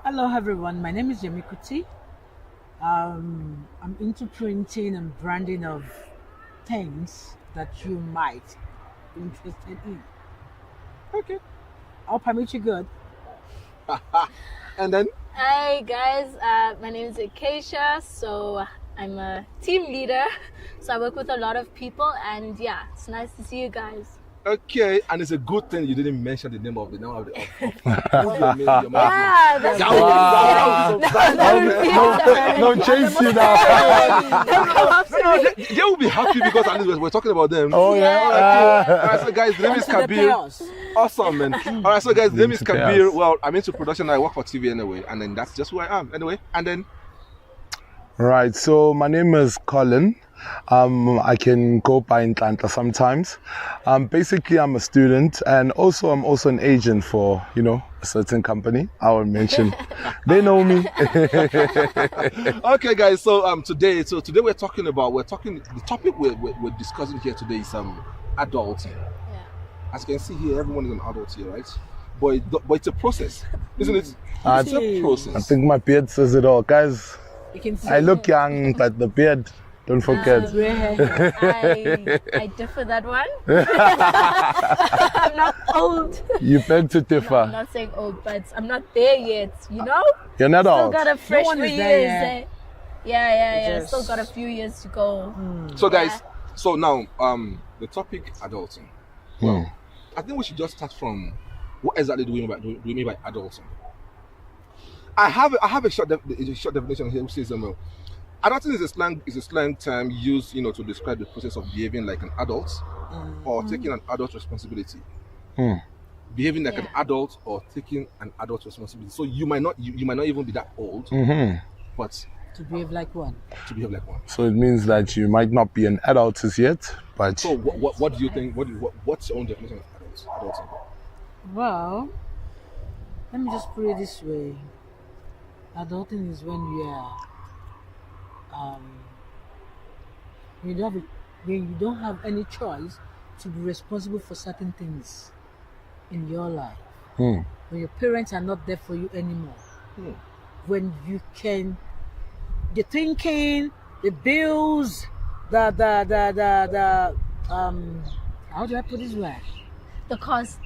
Hello everyone, my name is Yemikuti. I'm into printing and branding of things that you might be interested in. Okay. I'll permit you good. And then Hi guys, my name is Acacia. So I'm a team leader. So I work with a lot of people, and yeah, it's nice to see you guys. okay, and it's a good thing you didn't mention the name of the Yeah, that's No, chase you now. They will be happy because at least we're talking about them. Oh yeah. All right, so guys, the name is To the Kabir. chaos. Awesome, man. All right, so guys, the name is Into Kabir. chaos. Well, I'm into production. I work for TV anyway, and then that's just who I am anyway. And then Right. So my name is Colin. I can go by Ntlantla sometimes. Basically, I'm a student, and I'm also an agent for a certain company. I will mention. They know me. okay, guys. So today we're talking. The topic we're discussing here today is adulting. Yeah. As you can see here, everyone is an adult here, right? But it's a process, isn't it? I It's a process. I think my beard says it all, guys. You can see I look young, but the beard, don't forget. gray hair. I differ that one. I'm not old. You beg to I'm differ. not saying old, but I'm not there yet. You know, You're not still old. got a fresh one few is years. there yet. Yeah. Just- Still got a few years to go. So guys, so now the topic adulting. Hmm. I think we should just start from what exactly do we mean by adulting? I have a short definition here which says adulting is a slang term used to describe the process of behaving like an adult or taking an adult responsibility. Hmm. Behaving like an Yeah. adult or taking an adult responsibility. So you might not even be that old, Mhm. but To behave like one. to behave like one. So it means that you might not be an adult as yet, but So what do you think? What's your own definition of adulting? Well, let me just put it this way. Adulting is when you are when you don't have any choice to be responsible for certain things in your life. Hmm. When your parents are not there for you anymore. Hmm. When you can, the thinking, the bills, the how do I put this word? The cost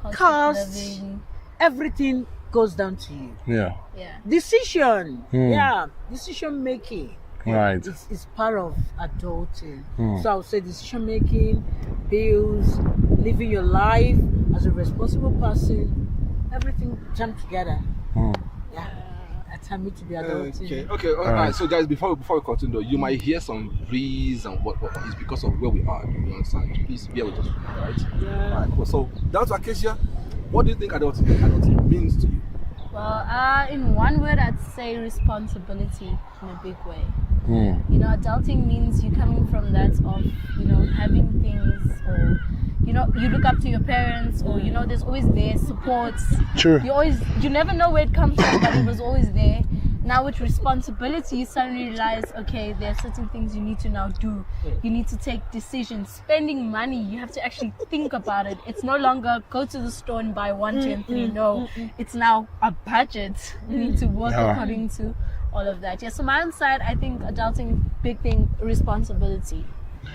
of Costs. living. Everything goes down to you. yeah, Yeah. Decision, Hmm. decision making. right. It's part of adulting. Hmm. So I would say decision making, bills, living your life as a responsible person, everything jammed together. Hmm. Yeah, that's how me to be adulting. Okay. All right. So guys, before we continue, though, you might hear some breeze and what is because of where we are. You understand? Please bear with us, all right? Yeah. All right. Cool. So down to Acacia, what do you think adulting means to you? Well, in one word, I'd say responsibility in a big way. Hmm. Adulting means you coming from that of, having things, or, you look up to your parents, or, there's always there support. True. You never know where it comes from, but it was always there. Now with responsibility, you suddenly realize, okay, there are certain things you need to now do. You need to take decisions. Spending money, you have to actually think about it. It's no longer go to the store and buy 1, 2, and 3. No, it's now a budget. You need to work Yeah. according to all of that. Yeah, so my own side, I think adulting, big thing, responsibility.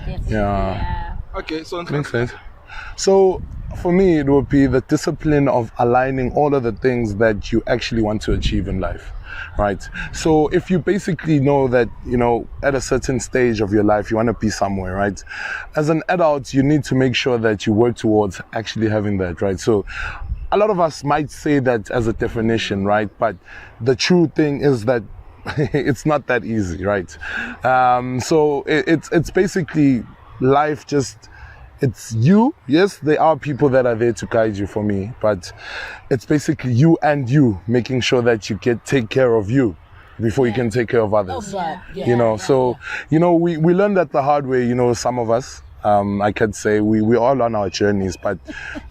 Yes. Yeah. Okay. So Makes sense. So for me, it would be the discipline of aligning all of the things that you actually want to achieve in life, right? So if you basically know that, at a certain stage of your life, you want to be somewhere, right? As an adult, you need to make sure that you work towards actually having that, right? So a lot of us might say that as a definition, right? But the true thing is that it's not that easy, right? So it's basically life just, it's you. Yes, there are people that are there to guide you for me, but it's basically you and you making sure that you take care of you before you can take care of others. But We learned that the hard way, some of us, I could say we all on our journeys, but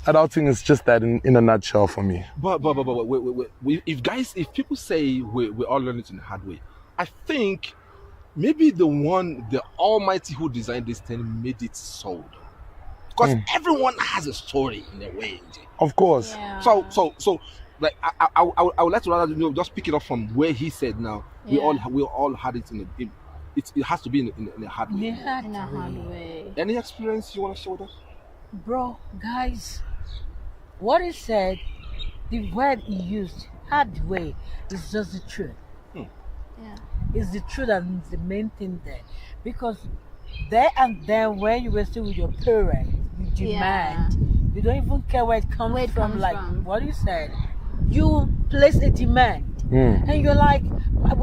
adulting is just that in a nutshell for me. But wait. If people say we all learn it in a hard way, I think maybe the Almighty who designed this thing made it so. Because everyone has a story in a way. Of course. Yeah. So like I would like to rather just pick it up from where he said. Now we all had it it has to be in a hard way. In a hard way. Any experience you want to share with us? Bro, guys, what he said, the word he used, hard way, is just the truth. Yeah. It's the truth and it's the main thing there. Because there and then when you were still with your parents, you demand. You don't even care where it comes from. What you said. You place a demand. And you're like,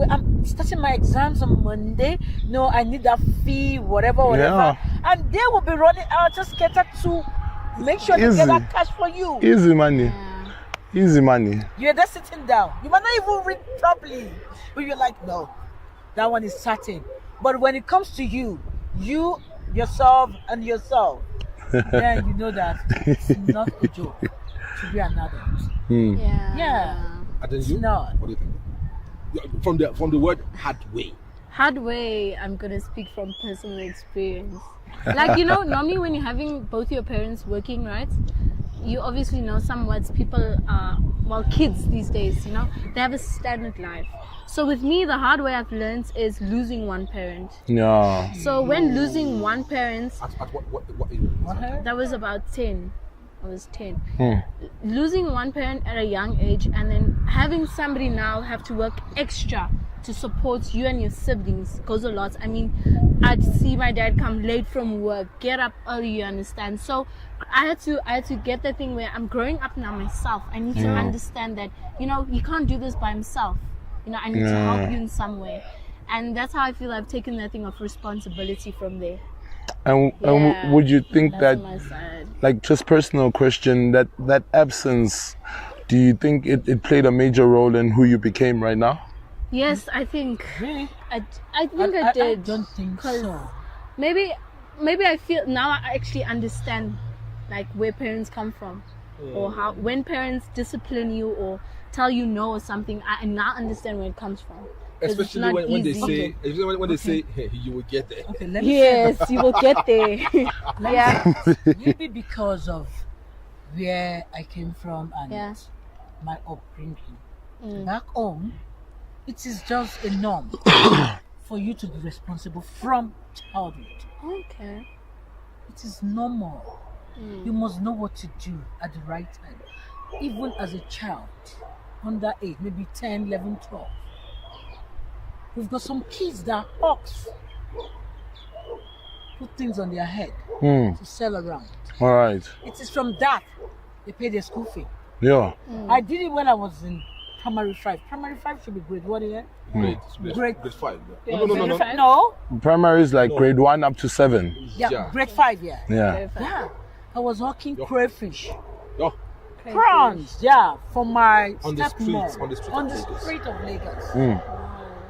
I'm starting my exams on Monday. No, I need that fee, whatever. Yeah. And they will be running out just cater to make sure they get that cash for you. Easy money. Easy money. You're just sitting down. You might not even read properly. But you're like, no, that one is certain. But when it comes to you, yourself, then you know that it's not a joke to be an adult. Yeah. And then you? No. What do you think? Yeah, from the word hard way. Hard way, I'm gonna speak from personal experience. Like, normally when you're having both your parents working, right? You obviously know some words people are, kids these days, they have a standard life. So with me, the hard way I've learned is losing one parent. Yeah. So when losing one parent, At what age? that was about 10. I was 10. Losing one parent at a young age and then having somebody now have to work extra to support you and your siblings goes a lot. I mean, I'd see my dad come late from work, get up early, you understand. So I had to get that thing where I'm growing up now myself. I need to understand that, you can't do this by himself. I need to help you in some way. And that's how I feel I've taken that thing of responsibility from there. And would you think That's that, my side. like, just personal question, that absence, do you think it played a major role in who you became right now? Yes, I think. Really? I think I did. I don't think so. Maybe I feel now I actually understand like where parents come from, or how when parents discipline you or tell you no or something. I now understand where it comes from. 'Cause it's Especially not when they easy. say, they say, hey, you will get there. Okay, let me Yes, you will get there. Yeah. maybe because of where I came from and Yeah. my upbringing. Back home, it is just a norm for you to be responsible from childhood. Okay. It is normal. You must know what to do at the right time. Even as a child, under age, maybe 10, 11, 12. We've got some kids that are hawks. Put things on their head to sell around. All right. It is from that they pay their school fee. Yeah. I did it when I was in primary 5. Primary 5 should be grade 1 here. Grade 5. Yeah, No. grade 5. No. Primary is like grade 1 up to 7. Yeah, grade 5, yeah. Yeah. Yeah. I was hawking crayfish. Oh, Prawns, yeah, for my On the stepmom. streets, on the street On of the Lagos. street of Lagos.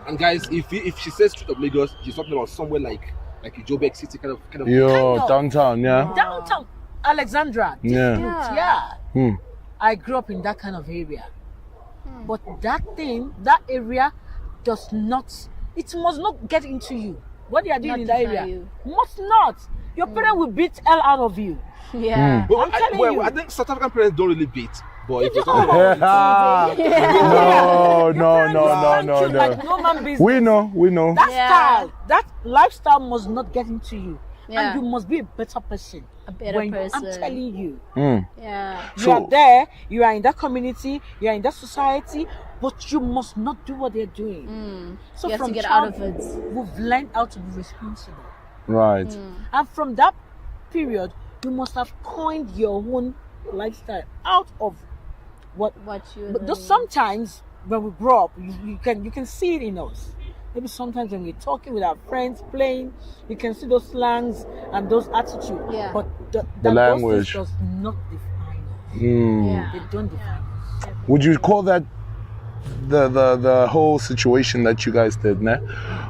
and guys, if she says street of Lagos, she's talking about somewhere like Ijobek City, kind of. Yo, Kind of. downtown, yeah. Downtown Alexandra. Yeah. Yeah. I grew up in that kind of area. But that area does not, it must not get into you. What they are doing Not in that define area you. must not. Your parent will beat hell out of you. Yeah. Well, I'm telling you. I think South African parents don't really beat, but if you're don't. talking about No. Like no man business. We know. That Yeah. style, that lifestyle must not get into you. Yeah. And you must be a better person. A better I'm person. telling you. Yeah. You are there, you are in that community, you are in that society, but you must not do what they're doing. So You have from to get out of childhood, it. we've learned how to be responsible. Right. And from that period, you must have coined your own lifestyle out of what. What you. But just sometimes when we grow up, you can see it in us. Maybe sometimes when we're talking with our friends, playing, you can see those slangs and those attitudes. Yeah. But The those language. things does not define us. Yeah. They don't define us. Would you call that the whole situation that you guys did, né?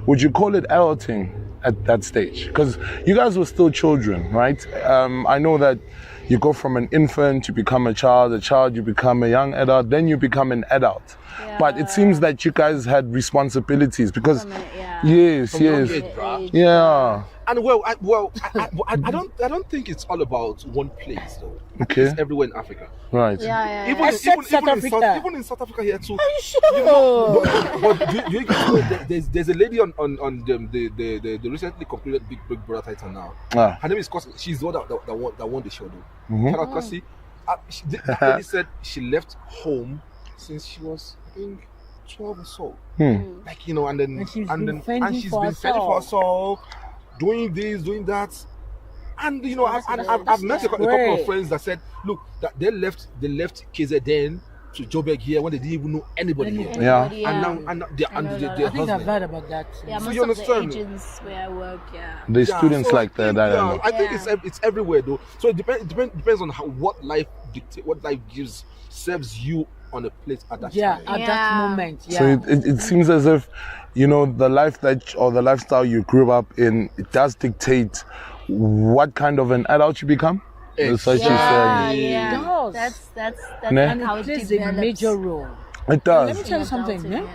Would you call it adulting at that stage? Because you guys were still children, right? I know that you go from an infant, you become a child, you become a young adult, then you become an adult. But it seems that you guys had responsibilities because From a- yeah. yes, From young yes. age, bruh. Yeah. And I don't think it's all about one place though. Okay. It's everywhere in Africa. Right. Yeah. Except South Africa. Even in South Africa here too. Are you sure? But do you know there's a lady on the recently completed Big Brother title now. Her name is Kosi. She's the one that won the show though. Shout out Kosi. That lady said she left home since she was, I think, 12 or so. Like, you know, and she's been fending for herself, doing this, doing that. And you know, I've met a couple of friends that said, look, that they left KZN to Joburg here when they didn't even know anybody here. Yeah. And now they're I think I've heard about that. Yeah, so most you of understand? the agents where I work, The students so like that. I think it's everywhere though. So it depends on what life gives, serves you on a plate at that time. At that moment. Yeah. So it seems as if, you know, the life or the lifestyle you grew up in, it does dictate what kind of an adult you become. Exactly. Yeah. That's and how it it plays a major role. It does. Let me tell you something.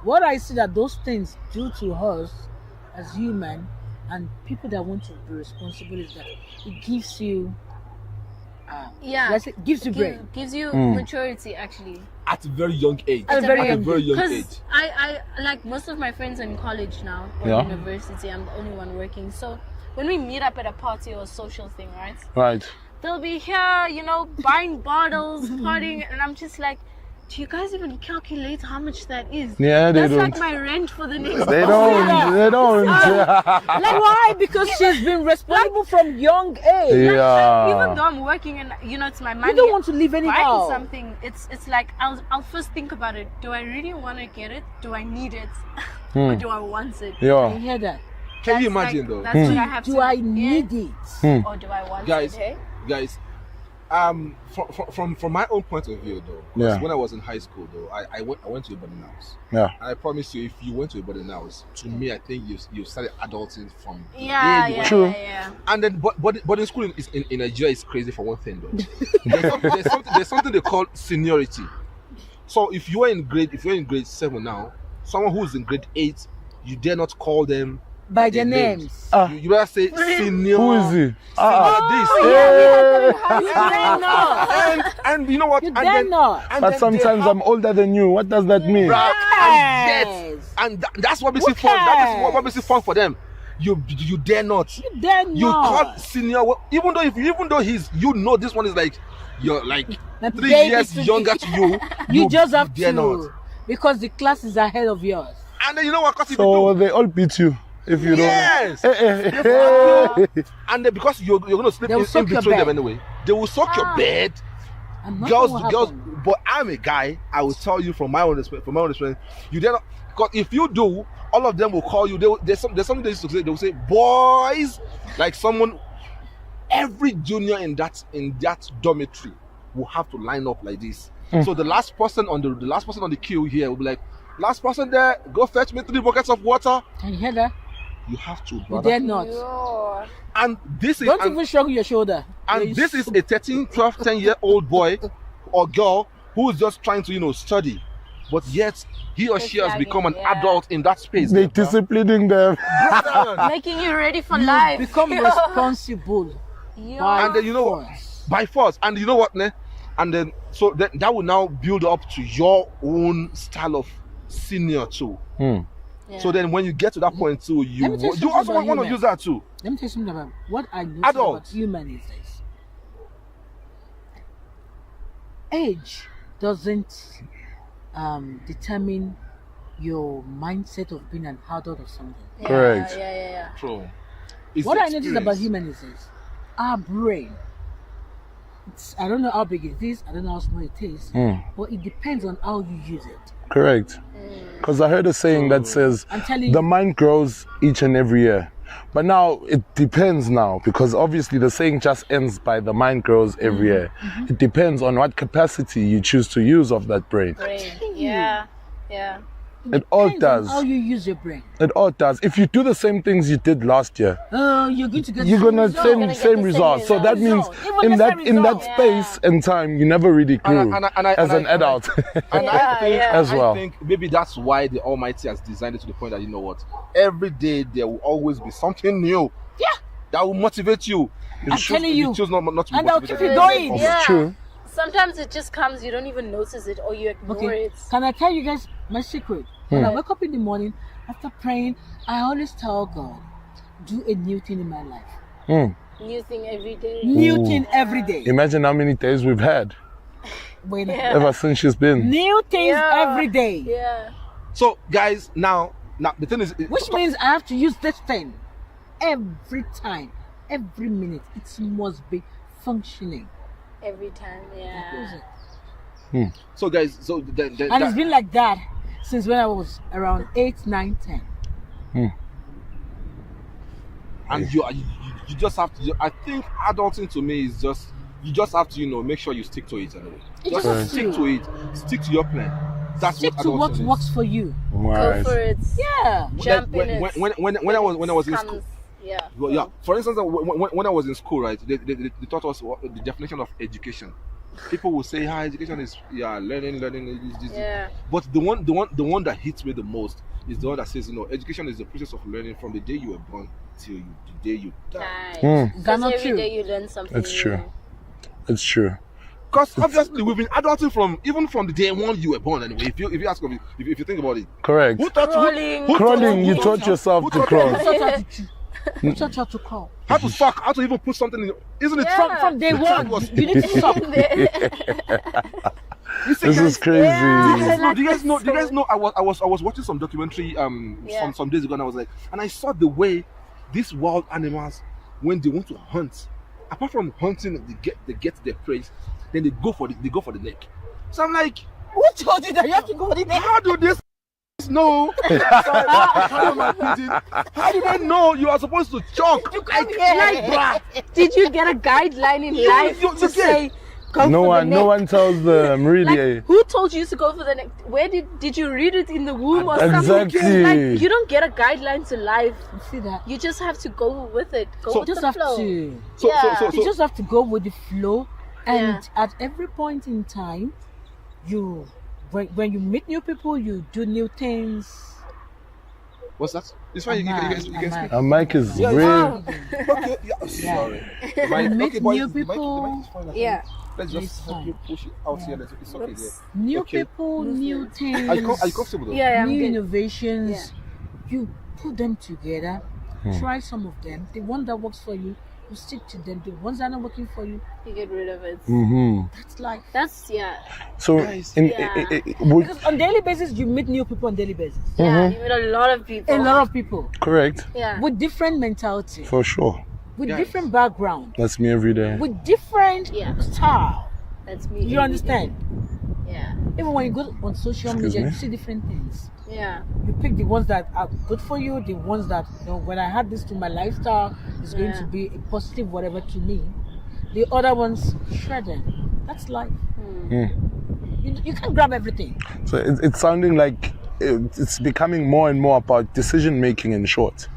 What I see that those things do to us as human and people that want to be responsible is that it gives you gives you brain. Gives you maturity actually. At a very young age. At a very young age. Because I like most of my friends in college now or university, I'm the only one working. So when we meet up at a party or a social thing, right? Right. They'll be here, you know, buying bottles, partying, and I'm just like, do you guys even calculate how much that is? Yeah, they That's don't. like my rent for the next They don't. Like why? Because she's been responsible from young age. Yeah. Even though I'm working and you know it's my money. You don't want to leave anyhow. Buying something, it's like I'll first think about it. Do I really want to get it? Do I need it? Or do I want it? Yeah. You hear that? Can you imagine though? That's what I have Do I need it? Or do I want Guys, it? Hey? guys, from my own point of view though, when I was in high school though, I went to a boarding house. Yeah. And I promise you, if you went to a boarding house, to me, I think you started adulting from the day you went. True. Yeah. And then, but in school in Nigeria is crazy for one thing though. there's something they call seniority. So if you're in grade 7 now, someone who's in grade 8, you dare not call them By their names. You better say senior. Who is he? This. You dare not. And you know what? You dare not. But sometimes I'm older than you. What does that mean? That's what makes it fun. That is what makes it fun for them. You dare not. You dare not. You call senior, even though he's, you know, this one is like, you're like 3 years younger to you. You just have dare to, not. because the class is ahead of yours. And then you know what? So they all beat you if you don't. Yes. And then because you're going to sleep in between them anyway, they will soak your bed. Girls. But I'm a guy. I will tell you from my own experience. You dare not, because if you do, all of them will call you. There's something they used to say. They will say, "Boys," like someone. Every junior in that dormitory will have to line up like this. So the last person on the queue here will be like, "Last person there, go fetch me 3 buckets of water." Can you hear that? You have to, You brother. dare not. Yeah. And this is Don't even shrug your shoulder. and this is a 13, 12, 10-year-old boy or girl who is just trying to, study, but yet he or she has become an adult in that space. They're disciplining them. Making you ready for life. Become responsible. Yeah. And then you know what? By force. And you know what, ne? And then so that will now build up to your own style of senior too. Yeah. So then when you get to that point too, you also want to use that too. Let me tell you something about what I know about human is this. Age doesn't determine your mindset of being an adult or something. Correct. Yeah. True. What I notice about human is this. Our brain, I don't know how big it is, I don't know how small it is, but it depends on how you use it. Correct. Because I heard a saying that says the mind grows each and every year. But now it depends now, because obviously the saying just ends by the mind grows every year. It depends on what capacity you choose to use of that brain. Yeah. It all depends does. on how you use your brain. It all does. If you do the same things you did last year, You're going to get you're gonna result. same get the same same results. So that means result. Even in the that same in that result. space and time, you never really grew as an adult. And I think, As well. I think maybe that's why the Almighty has designed it to the point that, you know what, every day there will always be something new. Yeah. That will motivate you. I'm telling you. choose not to be And I'll motivated. keep you going. Yeah. True. Sometimes it just comes, you don't even notice it or you ignore Okay. it. Can I tell you guys my secret? When I wake up in the morning, after praying, I always tell God, do a new thing in my life. New thing every day. New thing every day. Imagine how many days we've had Wait, ever since she's been. new things Yeah. every day. Yeah. So guys, now the thing is, Which means I have to use this thing every time, every minute. It must be functioning. Every time, That is yeah. it. so guys, so And it's been like that since when I was around 8, 9, 10. and you just have to. I think adulting to me is just, you just have to, you know, make sure you stick to it anyway. You Just just have stick to. to it. Stick to your plan. That's Stick what to what adulting is. works for you. Go Right. for it. Yeah. Jump when, in when, it. when I was in Comes- school. Yeah. Well, yeah. For instance, when I was in school, right, they taught us the definition of education. People will say, education is learning. This. Yeah. But the one that hits me the most is the one that says, you know, education is the process of learning from the day you were born till the day you die. Nice. That's Because not every true. day you learn something It's new. true. It's true. Because obviously we've been adulting from the day one you were born. Anyway, if you ask me, if you think about it, Correct. who taught Crawling. who Crawling, you who taught yourself who to taught crawl. You taught how to crawl. how to suck, how to even put something in? Isn't it? Yeah. From day one, was- you need to suck. You see, This guys, is crazy. Yeah. do you guys know? Do you guys know? I was watching some documentary Yeah. some days ago, and I was like, and I saw the way these wild animals, when they want to hunt, apart from hunting, they get their prey, then they go for the neck. So I'm like, Who told you that you have to go with it? how do this know? How do they know you are supposed to choke? Did you get a guideline in life you to get- say go No for one, the no neck? one tells them really. Like, who told you to go for the neck? Where did you read it in the womb or something? Exactly. Like, you don't get a guideline to life. You see that? You just have to go with it. Go So- with You just the have flow. to. Yeah. You just have to go with the flow, and Yeah. at every point in time, when you meet new people, you do new things. What's that? It's fine. You can speak. Our mic is Yeah, real. Okay, yeah, sorry. The mic- meet okay, boys, new the mic people. is fine, I think. Yeah. Let's It's just help fine. you push it out here. It's okay. Oops. New Okay. people, new things. Are you comfortable though? Yeah, I'm new good. innovations. You put them together. Try some of them. The one that works for you, you stick to them. The ones that are not working for you, You get rid of it. that's life. That's So, Guys. would, Because on daily basis, you meet new people on daily basis. yeah. You meet a lot of people. A lot of people correct, Yeah. with different mentality, for sure. with Guys. different background, That's me every day. with different Yeah. style. That's me. You understand? Yeah. Even when you go on social Excuse media, me? you see different things. Yeah. You pick the ones that are good for you, the ones that, you know, when I add this to my lifestyle, it's going Yeah. to be a positive whatever to me. The other ones, shredded. That's life. You can't grab everything. So it's sounding like it's becoming more and more about decision making. In short,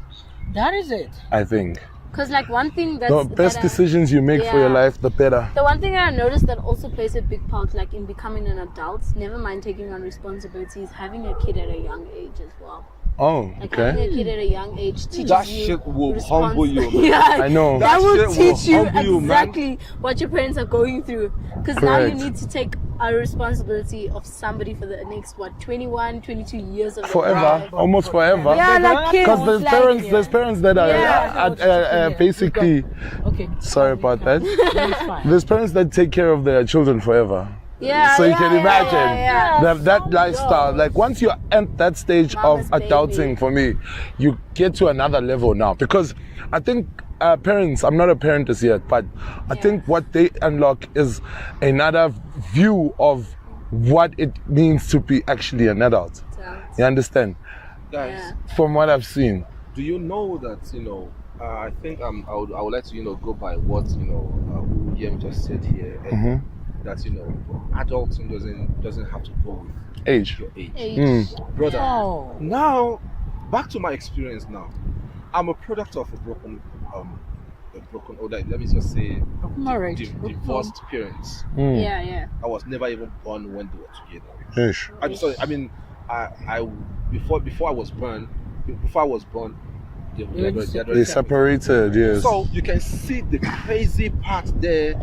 That is it. I think Because like one thing that's the best that I- decisions you make for your Yeah. life, the better. The one thing I noticed that also plays a big part, like in becoming an adult, never mind taking on responsibilities, having a kid at a young age as well. Oh, Like having okay. a kid at a young age teaches That you shit will respons- humble you, man. Yeah, I know. That That will shit will teach you humble you, man. exactly what your parents are going through. Because now you Correct. need to take a responsibility of somebody for the next 21, 22 years of their Forever, life. almost forever. Yeah, like kids. Because there's like, parents that are Yeah. basically. Okay. Sorry about that. No, it's fine. There's parents that take care of their children forever. Yeah, So you yeah, can yeah, imagine yeah, yeah. that lifestyle. Like once you're at that stage Mama's of adulting, baby. for me, you get to another level now. Because I think parents, I'm not a parent as yet, but I think what they unlock is another view of what it means to be actually an adult. You understand? Guys, Yeah. From what I've seen. do you know that, you know, I think I would like to, you know, go by what, you know, who Yem just said here. And that adulting doesn't have to go with Age. your age. Brother. Oh. Now, back to my experience now. I'm a product of a broken or let me just say Marriage. divorced parents. Yeah. I was never even born when they were together. Yes. I'm sorry. I mean, I before I was born, They separated, yes. So you can see the crazy part there,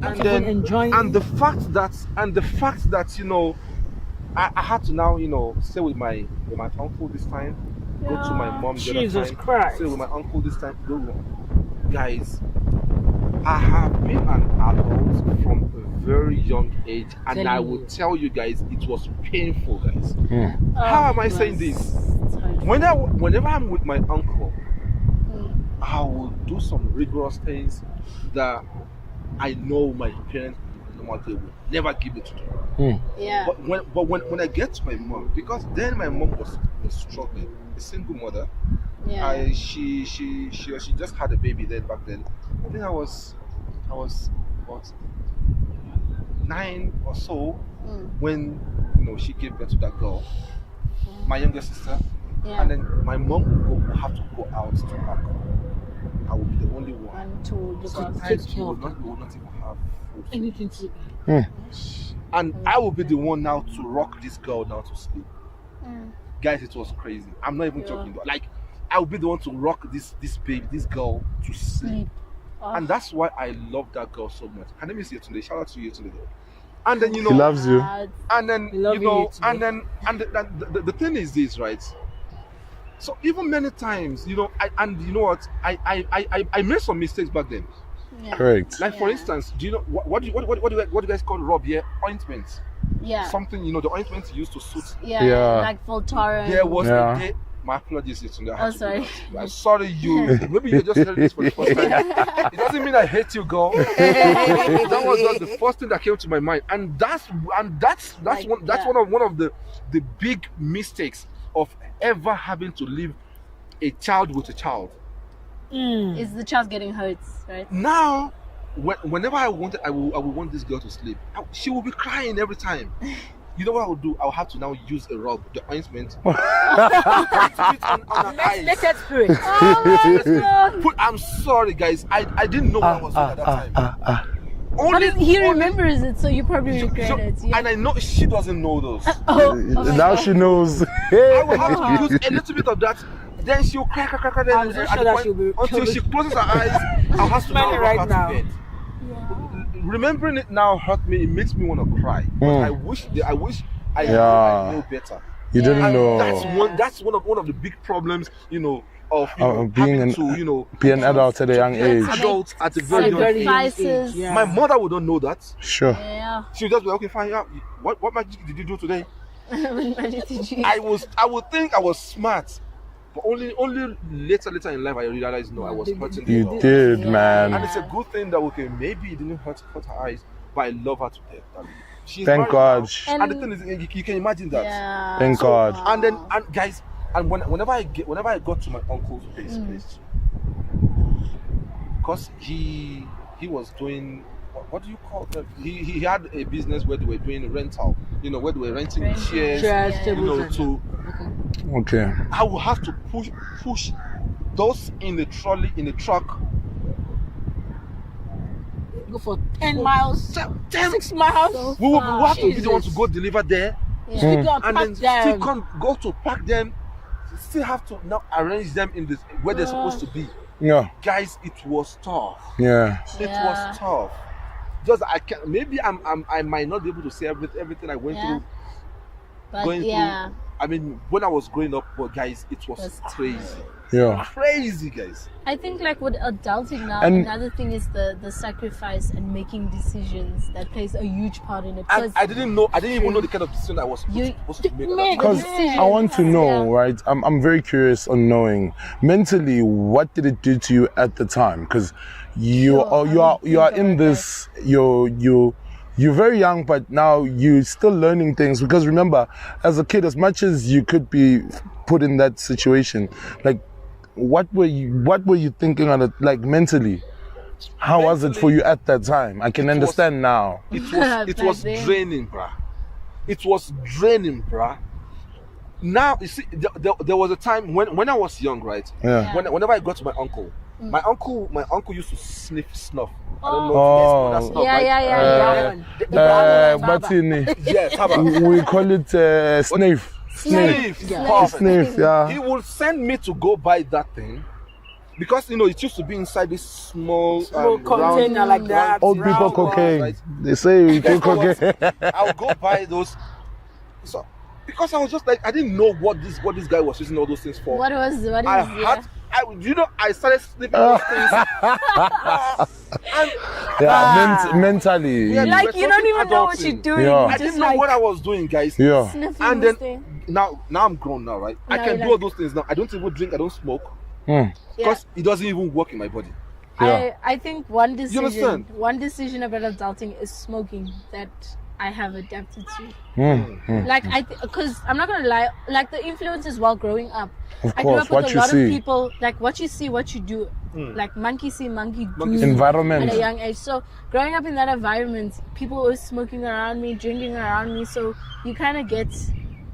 and then enjoying the fact that I had to now stay with my uncle this time, go to my mom the other Jesus time, Christ. stay with my uncle this time. Guys, I have been an adult from a very young age, and I will tell you guys, it was painful, guys. How am I saying this? Whenever I'm with my uncle, I will do some rigorous things that I know my parents normally would never give me to do. Yeah. But when I get to my mom, because then my mom was struggling, a single mother. Yeah. She just had a baby then back then. I think I was what 9 or so when she gave birth to that girl, my younger sister. Yeah. And then my mom would have to go out to work. I would be the only one. And to look Sometimes after. we would not even have food. anything to And I will be the one now to rock this girl now to sleep. Guys, it was crazy. I'm not even joking. Like, I will be the one to rock this girl to sleep. And that's why I love that girl so much. And let me see you today. Shout out to you today. And then He loves you. And then you the thing is this, right? So even many times, I made some mistakes back then. Correct. Like for instance, do you know what do you guys call rub here? Ointments. Yeah. Something, the ointments used to suit. Yeah. Like Voltaren. There was a day. My apologies, sorry. I'm sorry you. Maybe you just heard this for the first time. It doesn't mean I hate you, girl. That was just the first thing that came to my mind, and that's one of the big mistakes of ever having to leave a child with a child. Is the child getting hurt, right? Now, whenever I will want this girl to sleep, she will be crying every time. You know what I will do? I'll have to now use a rub, the ointment. Put it on her eyes. Naked spirit. I'm sorry, guys. I didn't know what I was doing at that time. He remembers it, so you probably regret it. Yeah. And I know she doesn't know those. Now she knows. I will have to use a little bit of that. Then she'll cry. I'm so sure that until she closes her eyes, I'll have to now rock her to bed. Remembering it now hurt me. It makes me want to cry. But I wish I knew better. You didn't know. That's one of the big problems, of being an adult at a young age. Adult at a very young age. Yeah. My mother would not know that. Sure. Yeah. She would just be okay, fine. Yeah. What magic did you do today? What magic did you? I would think I was smart. But only later in life I realized I was hurting the girl. You did, man. And it's a good thing that maybe it didn't hurt her eyes, but I love her to death. She's Thank God. And the thing is, you can imagine that. Yeah. Thank God. And guys, whenever I got to my uncle's place, because he was doing what do you call that? He had a business where they were doing rental. Where they were renting chairs. Okay. I will have to push those in the trolley, in the truck. Go for 10 miles, 6 miles. We will have to be the one to go deliver there. Yeah. And then still can't go to pack them. Still have to now arrange them in this where they're supposed to be. Yeah. Guys, it was tough. Yeah. It was tough. Just maybe I might not be able to say everything I went through. But through. I mean, when I was growing up, but guys, it was crazy. Yeah. Crazy, guys. I think like with adulting now, And another thing is the sacrifice and making decisions that plays a huge part in it. And I didn't even know the kind of decision I was supposed to make. Because I want to know, right? I'm very curious on knowing mentally what did it do to you at the time? Because you are in this you're very young, but now you're still learning things. Because remember, as a kid, as much as you could be put in that situation, like what were you thinking on it, like mentally? How was it for you at that time? I can understand now. It was draining, bruh. It was draining, bruh. Now you see, there was a time when I was young, right? Yeah. Whenever I got to my uncle used to snuff. I don't know Oh. if you guys know that snuff, Yeah, right? yeah. But in Yes, Taba. we call it sniff. Sniff. Sniff, yeah. He would send me to go buy that thing because it used to be inside this small container like that. Old people cocaine. Right? They say we do cocaine. I'll go buy those. So because I was just like I didn't know what this guy was using all those things for. What is I started sniffing those things. Mentally. Yeah, like you don't even know what you're doing. Yeah. I didn't know what I was doing, guys. Yeah. And then now I'm grown now, right? I can do all those things now. I don't even drink. I don't smoke because it doesn't even work in my body. Yeah. I think one You understand? decision about adulting is smoking that I have adapted to. Mm. Like because I'm not gonna lie, like the influences while growing up. Of I grew course, up with what a you lot see. of people, like what you see, what you do. Like monkey see, monkey do Environment. at a young age. So growing up in that environment, people always smoking around me, drinking around me. So you kind of get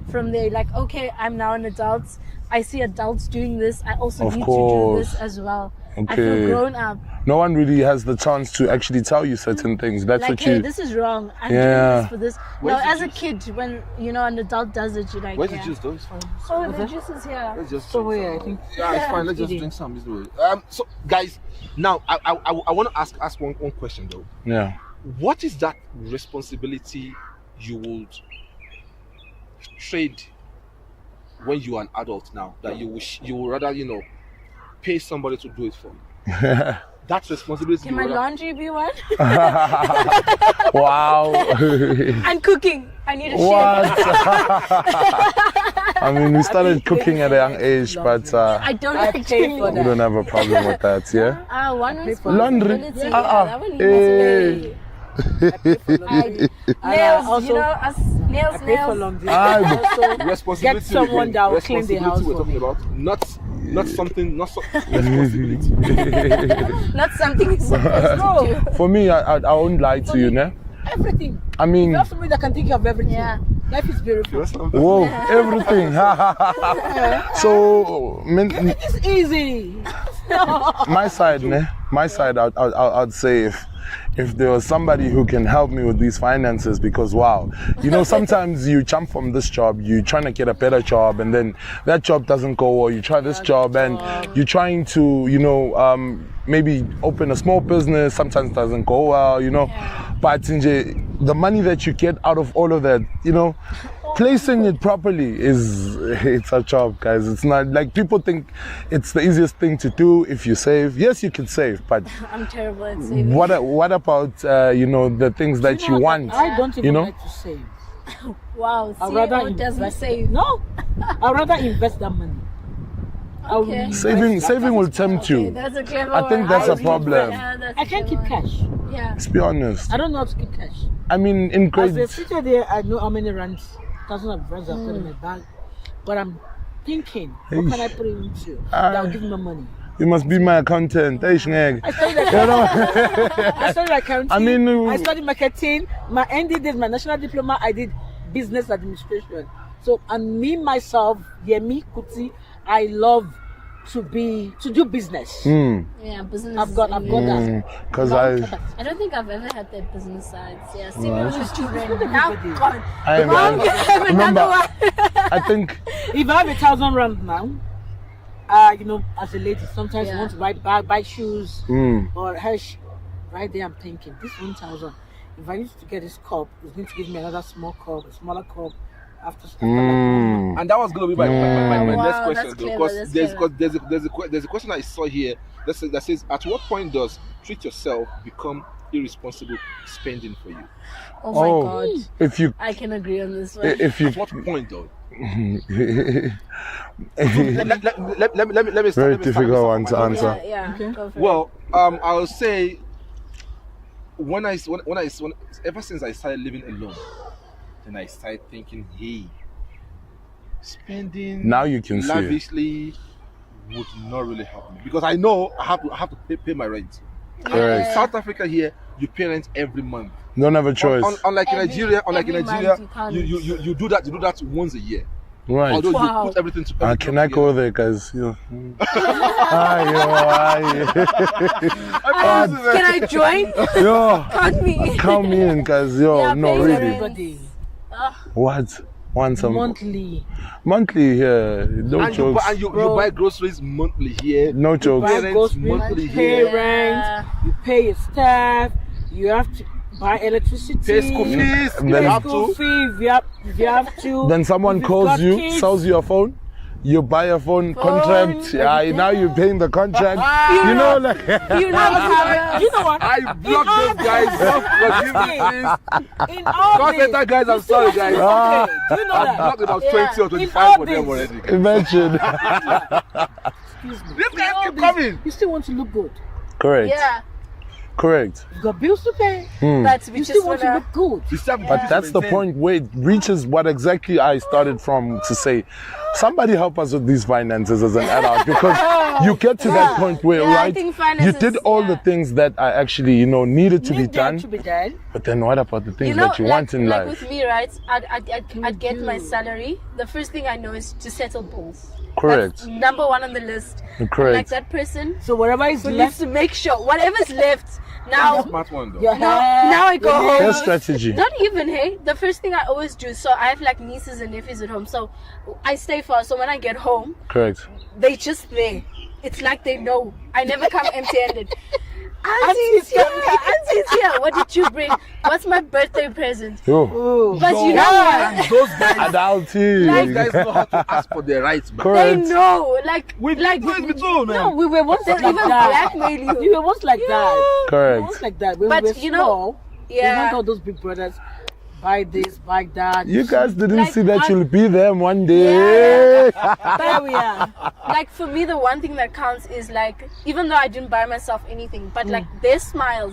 from there, like, okay, I'm now an adult. I see adults doing this. I also Of need course. to do this as well. I Okay. feel grown up. No one really has the chance to actually tell you certain things. That's Like, what hey, you. this is wrong. I'm Yeah. doing this for this. Where's No, the as a juice? kid, when an adult does it, you're like, Where's yeah. the juice though? It's fine. Oh, the juice is here. Let's just So drink yeah, I some. think Yeah, it's fine. Let's just eating. drink some. This way. So guys, now I want to ask one question though. Yeah. What is that responsibility you would trade when you are an adult now that you would rather pay somebody to do it for you? That responsibility. Can my laundry be one? Wow. And cooking. I need a What? chef. I mean, we started cooking at a young age, but I don't I actually pay for we that. don't have a problem with that, yeah? one Laundry. responsibility. That one you must pay. Nails, also- us nails, I pay for nails. laundry. Ah, Also, Responsibility. Get someone again. that will clean the house Responsibility we're for talking me. about, not something, responsibility. Not something you're supposed to do. For me, I won't lie to you, ne? everything. I mean, You have somebody that can think of everything. Yeah. Life is beautiful. whoa, everything. So, It's easy. my side, ne? My side, I'd say if there was somebody who can help me with these finances, because wow, sometimes you jump from this job, you're trying to get a better job, and then that job doesn't go well. You try this job, and you're trying to, maybe open a small business. Sometimes it doesn't go well, But the money that you get out of all of that, placing it properly it's a job, guys. It's not like people think it's the easiest thing to do if you save. Yes, you can save, but I'm terrible at saving. what about the things that you want? I don't even You know? like to save. Wow, I'd rather CEO doesn't invest. save. No, I'd rather invest that money. I will Okay. invest Saving will that. tempt Okay, you. that's a clever I think one. that's a will problem. Yeah, that's I a can't keep clever one. cash. Yeah. Let's be honest. I don't know how to keep cash. I mean, in As grade, they sit there, I know how many rands, thousands of rands I've put in my bag. But I'm thinking, what can I put it into that will give me money? you must be my accountant. Hey, Schnegg. I studied You know? I studied accounting. I mean, I studied marketing. My ND did my national diploma. I did business administration. So, and me myself, Yemi Kuti, I love to do business. Yeah, business. I've got that. Because I don't think I've ever had that business side. Yeah, see, when I was children. Now gone. I Have another one. I think If I have 1,000 rand now, as a lady, sometimes you want to buy shoes or hair. Right there, I'm thinking this 1,000. If I need to get this cup, it's going to give me another small cup, a smaller cup. After that. And that was going to be my Wow, next question, that's though, clever, because that's there's a question I saw here that says, at what point does treat yourself become irresponsible spending for you? Oh my God. if you I can agree on this one. if you At what point, though? very Let me start. difficult one to answer. Yeah, Okay. go for Well, I'll say when ever since I started living alone, then I started thinking, hey, spending Now you can see it. lavishly would not really help me, because I know I have to pay my rent. Correct. South Africa here, you pay rent every month. Don't have a choice. Unlike in Every Nigeria, month you do that once a year. Right. Although Wow. you put everything to Can I go there, guys? Can I join? Yo, Count me. count me in, guys. Yo, Yeah, no, pay really. rent. Everybody. What? Want some Monthly. monthly here? No and jokes. you buy groceries monthly here. No jokes. Pay Buy rent groceries, monthly pay here. rent, you pay your staff, you have to buy electricity, Pay school fees. And You then- have school to. fee, if you have to. Then someone If you've calls got you, kids, sells you a phone. You buy a phone contract. Yeah, now you're paying the contract. You know, like You know how you know what? I block those guys off for In all call this, center guys, I'm sorry guys. okay, do you know I've that? blocked about Yeah. 20 or In 25 all for them this. already. imagine. Excuse me. These In guys all keep this, coming. You still want to look good. Correct. Yeah, Correct. You got bills to pay. but we You just still want to wanna. look good. You still have But to that's the maintain. point where it reaches what exactly I started from to say, somebody help us with these finances as an adult, because you get to that point where, Yeah, I right, think you finances, did all the yeah. things that are actually, needed to be Need that done, to be done. but then what about the things You know, that you like, want in like life? with me, right? I'd get my salary. The first thing I know is to settle bills. Correct. That's number one on the list. Correct. Like that person So whatever is who needs left, to make sure whatever's left. That's a Now, smart one though. your now, hair, now I go your home. Here's strategy. Not even, hey. The first thing I always do. So I have like nieces and nephews at home. So I stay far. So when I get home, Correct. they just there. It's like they know. I never come empty-handed. Auntie's here. Auntie's here. What did you bring? What's my birthday present? Yo, Oh. But you know what? Those guys, adulting. those guys know how to ask for their rights, man. They Correct. know. Like We like do it too, man. no, we were once Like even that. blackmail You you. were once like that. You were Correct. once like that. When But we were you know- small, we Yeah. want all those big brothers. Buy this, buy that. You guys didn't Like, see that I- you'll be them one day. There we are. Like for me, the one thing that counts is like, even though I didn't buy myself anything, but like their smiles